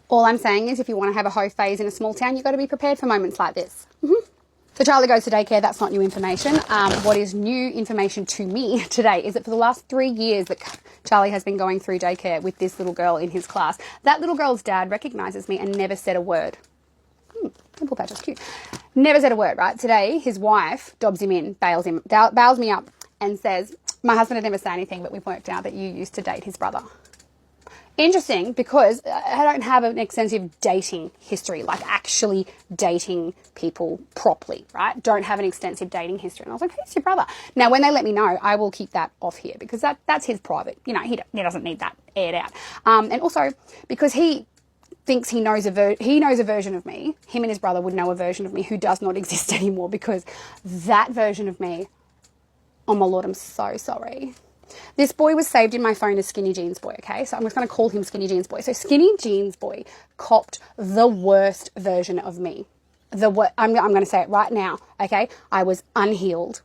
All I'm saying is if you want to have a hoe phase in a small town, you've got to be prepared for moments like this. So Charlie goes to daycare. That's not new information. What is new information to me today is that for the last 3 years that Charlie has been going through daycare with this little girl in his class, that little girl's dad recognises me and never said a word. Nipple patch, that's cute. Never said a word, right? Today, his wife dobs him in, bails me up and says, my husband had never said anything, but we've worked out that you used to date his brother. Interesting, because I don't have an extensive dating history, like actually dating people properly, right? Don't have an extensive dating history. And I was like, who's your brother? Now, when they let me know, I will keep that off here because that's his private. You know, he doesn't need that aired out. And also, because he thinks he knows a version of me, him and his brother would know a version of me who does not exist anymore, because that version of me, oh my Lord, I'm so sorry. This boy was saved in my phone as Skinny Jeans Boy, okay? So I'm just going to call him Skinny Jeans Boy. So Skinny Jeans Boy copped the worst version of me. I'm going to say it right now, okay? I was unhealed,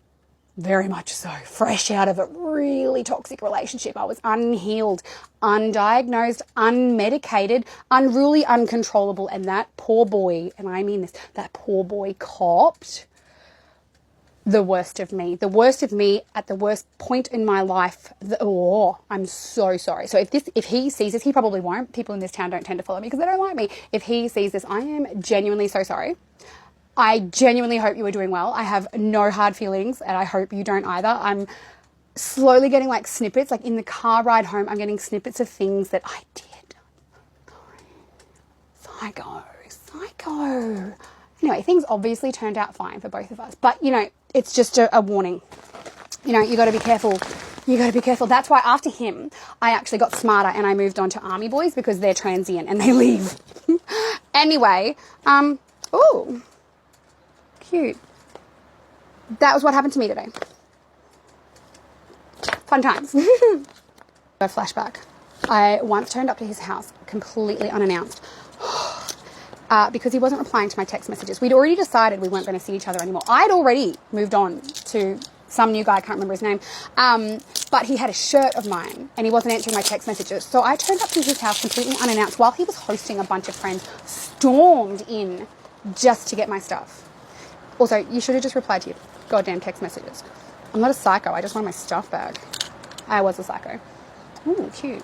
very much so, fresh out of a really toxic relationship. I was unhealed, undiagnosed, unmedicated, unruly, uncontrollable. And that poor boy, and I mean this, that poor boy copped the worst of me at the worst point in my life. I'm so sorry. So if he sees this, he probably won't. People in this town don't tend to follow me because they don't like me. If he sees this, I am genuinely so sorry. I genuinely hope you are doing well. I have no hard feelings and I hope you don't either. I'm slowly getting like snippets, like in the car ride home, I'm getting snippets of things that I did. Psycho. Anyway, things obviously turned out fine for both of us. But, you know, it's just a warning. You know, you got to be careful. That's why after him, I actually got smarter and I moved on to army boys because they're transient and they leave. Anyway, ooh, cute. That was what happened to me today. Fun times. A flashback. I once turned up to his house completely unannounced. Because he wasn't replying to my text messages. We'd already decided we weren't going to see each other anymore. I'd already moved on to some new guy, I can't remember his name, but he had a shirt of mine and he wasn't answering my text messages. So I turned up to his house completely unannounced while he was hosting a bunch of friends, stormed in just to get my stuff. Also, you should have just replied to your goddamn text messages. I'm not a psycho, I just wanted my stuff back. I was a psycho. Ooh, cute.